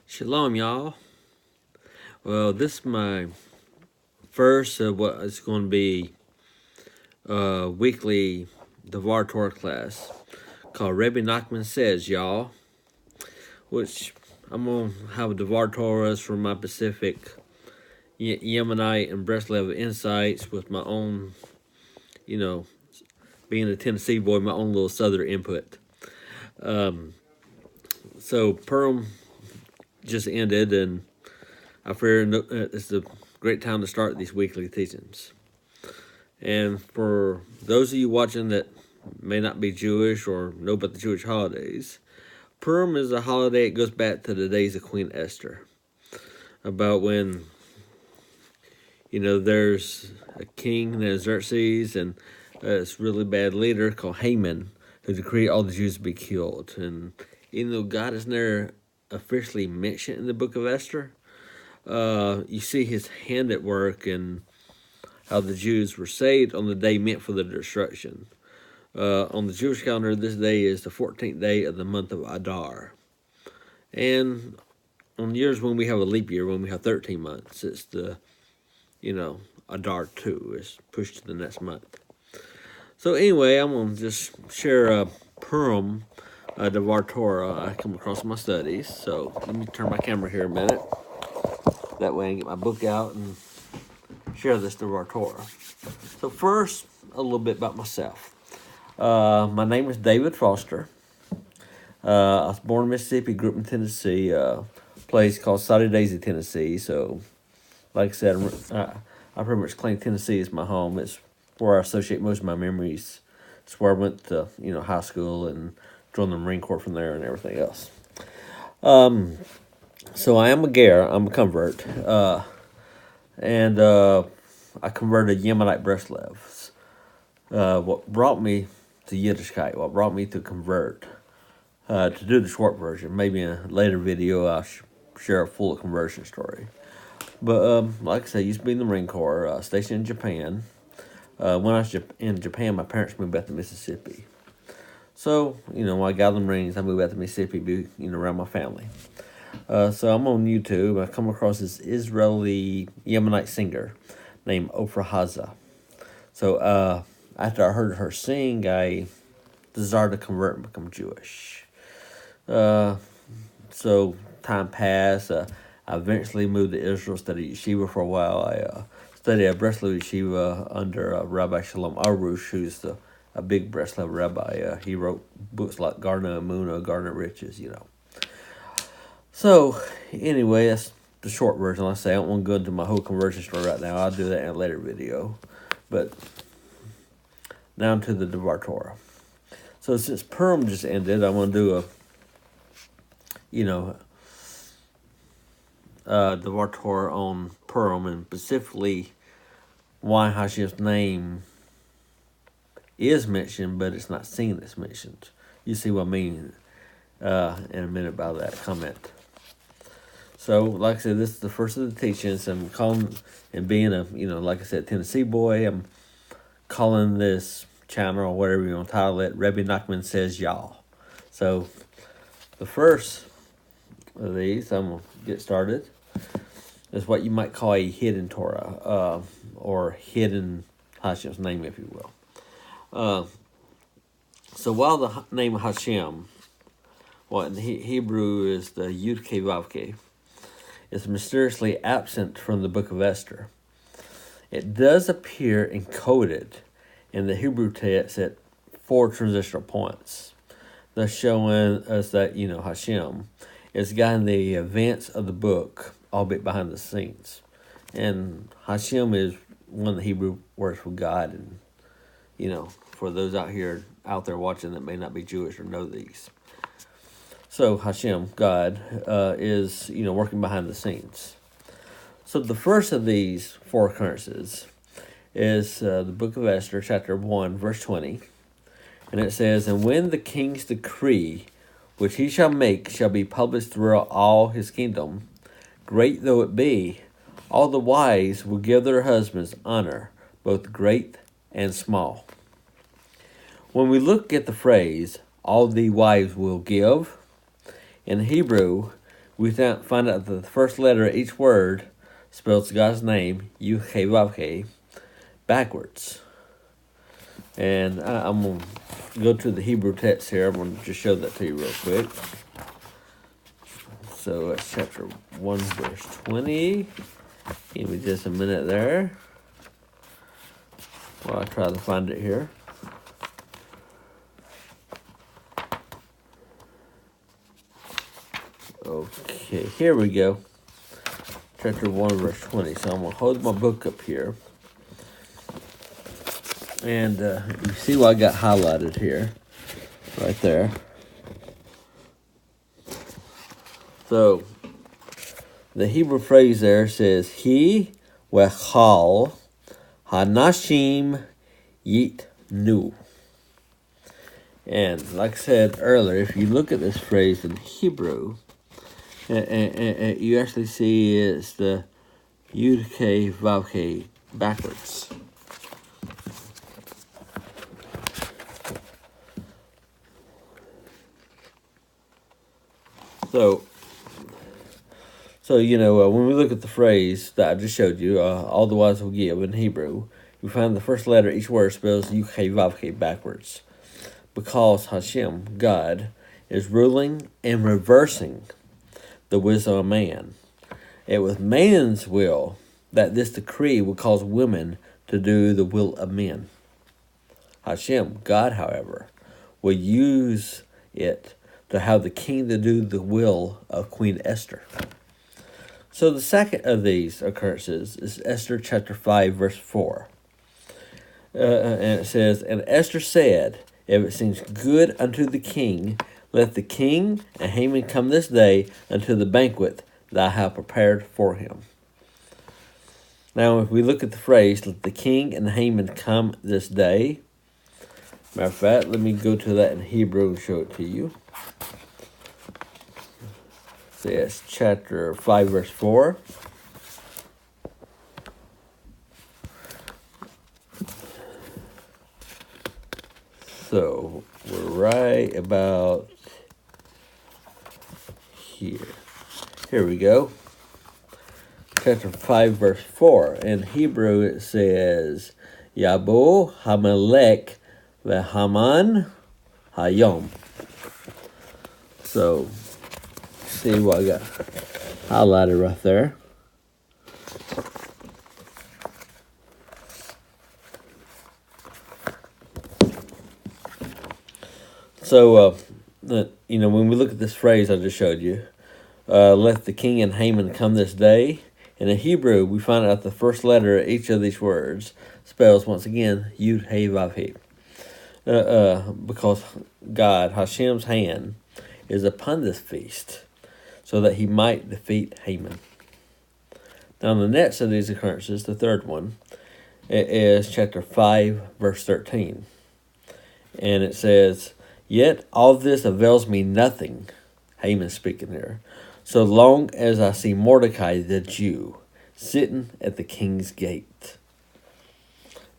Shalom, y'all. Well, this is my first of what is going to be a weekly Devar Torah class called Rebbe Nachman Says, y'all, which I'm going to have Devar Torahs from my Pacific, Yemenite, and Breslev insights with my own, being a Tennessee boy, my own little Southern input. So Purim just ended, and I figured it's a great time to start these weekly teachings. And for those of you watching that may not be Jewish or know about the Jewish holidays, Purim is a holiday that goes back to the days of Queen Esther. About when, there's a king named Xerxes and this really bad leader called Haman who decreed all the Jews to be killed. And even though God is never officially mentioned in the book of Esther, you see his hand at work and how the Jews were saved on the day meant for the destruction. On the Jewish calendar, this day is the 14th day of the month of Adar. And on years when we have a leap year, when we have 13 months, it's the, Adar 2 is pushed to the next month. So anyway, I'm going to just share a Purim, Devar Torah I come across in my studies. So let me turn my camera here a minute. That way I can get my book out and share this Devar Torah. So first, a little bit about myself. My name is David Foster. I was born in Mississippi, grew up in Tennessee, a place called Saudi Daisy, Tennessee. So, like I said, I pretty much claim Tennessee as my home. It's where I associate most of my memories. It's where I went to, high school and joined the Marine Corps from there and everything else. So I am a Ger. I'm a convert. And I converted Yemenite Breslevs. What brought me to Yiddishkeit, what brought me to convert, to do the short version. Maybe in a later video I'll share a full conversion story. But like I said, I used to be in the Marine Corps, stationed in Japan. When I was in Japan, my parents moved back to Mississippi. So, when I got out of the Marines, I moved back to Mississippi to be, around my family. So I'm on YouTube. I come across this Israeli Yemenite singer named Ofra Haza. So after I heard her sing, I desired to convert and become Jewish. So time passed. I eventually moved to Israel, studied yeshiva for a while. I studied at Breslev yeshiva under Rabbi Shalom Arush, who's a big Breslev rabbi. He wrote books like Garden of Emunah, Garden of Riches, So, anyway, that's the short version. Like I say, I don't want to go into my whole conversion story right now. I'll do that in a later video. But now to the Devar Torah. So since Purim just ended, I want to do Devar Torah on Purim, and specifically why Hashem's name is mentioned, but it's not seen as mentioned. You see what I mean in a minute about that comment. So, like I said, this is the first of the teachings. I'm calling, and being a, like I said, Tennessee boy, I'm calling this channel, or whatever you want to title it, Rebbe Nachman Says, y'all. So, the first of these, I'm going to get started, is what you might call a hidden Torah, or hidden Hashem's name, if you will. So, while the name Hashem, what in Hebrew is the Yud-Ke Vav-Ke, is mysteriously absent from the book of Esther, it does appear encoded in the Hebrew text at 4 transitional points, thus showing us that, Hashem is guiding the events of the book, albeit behind the scenes. And Hashem is one of the Hebrew words for God, and, for those out there watching that may not be Jewish or know these. So Hashem, God, is, working behind the scenes. So the first of these 4 occurrences is the book of Esther, chapter 1, verse 20. And it says, "And when the king's decree, which he shall make, shall be published throughout all his kingdom, great though it be, all the wives will give their husbands honor, both great and small." When we look at the phrase, "all the wives will give," in Hebrew, we find out that the first letter of each word spells God's name, Yud-Heh-Vav-Heh, backwards. And I'm going to go to the Hebrew text here. I'm going to just show that to you real quick. So it's chapter 1, verse 20. Give me just a minute there while I try to find it here. Okay, here we go. Chapter 1, verse 20. So I'm going to hold my book up here. And you see what I got highlighted here, right there. So the Hebrew phrase there says, He wechal hanashim yitnu. And like I said earlier, if you look at this phrase in Hebrew, you actually see it's the Yud-Heh-Vav-Heh backwards. So when we look at the phrase that I just showed you, all the wise will give in Hebrew, we find the first letter each word spells Yud-Heh-Vav-Heh backwards, because Hashem, God, is ruling and reversing the wisdom of man. It was man's will that this decree would cause women to do the will of men. Hashem, God, however, will use it to have the king to do the will of Queen Esther. So the second of these occurrences is Esther chapter 5, verse 4. And it says, And Esther said, If it seems good unto the king, let the king and Haman come this day unto the banquet that I have prepared for him. Now, if we look at the phrase, let the king and Haman come this day. Matter of fact, let me go to that in Hebrew and show it to you. So it's chapter 5, verse 4. So we're right about here. Here we go. Chapter 5, verse 4. In Hebrew it says, Yabo Hamelech veHaman Hayom. So, see what I got highlighted right there. So, when we look at this phrase I just showed you, let the king and Haman come this day. And in Hebrew, we find out the first letter of each of these words spells, once again, Yud-Heh-Vav-Heh. Because God, Hashem's hand, is upon this feast, so that he might defeat Haman. Now, the next of these occurrences, the third one, it is chapter 5, verse 13. And it says, Yet all this avails me nothing, Haman speaking there, so long as I see Mordecai the Jew sitting at the king's gate.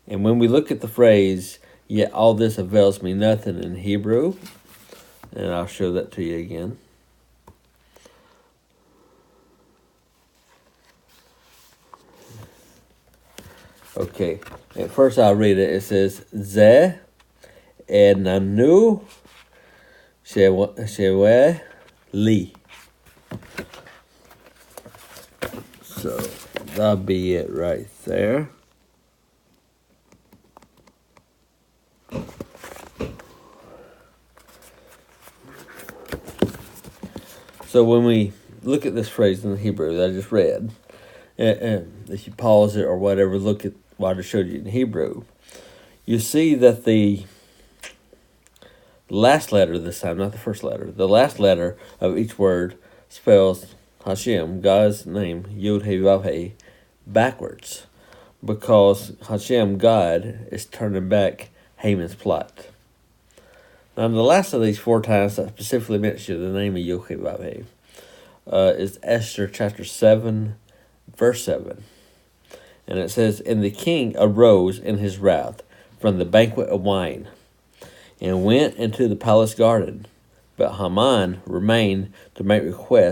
And when we look at the phrase, yet all this avails me nothing in Hebrew, and I'll show that to you again. Okay, at first I'll read it. It says, Ze enanu shewe li. So that'll be it right there. So when we look at this phrase in the Hebrew that I just read, and if you pause it or whatever, look at what I just showed you in Hebrew, you see that the last letter this time, not the first letter, the last letter of each word spells Hashem, God's name, Yud-Heh-Vav-Heh, backwards, because Hashem, God, is turning back Haman's plot. Now, in the last of these 4 times that specifically mention the name of Yud-Heh-Vav-Heh is Esther chapter 7, verse 7. And it says, And the king arose in his wrath from the banquet of wine, and went into the palace garden. But Haman remained to make request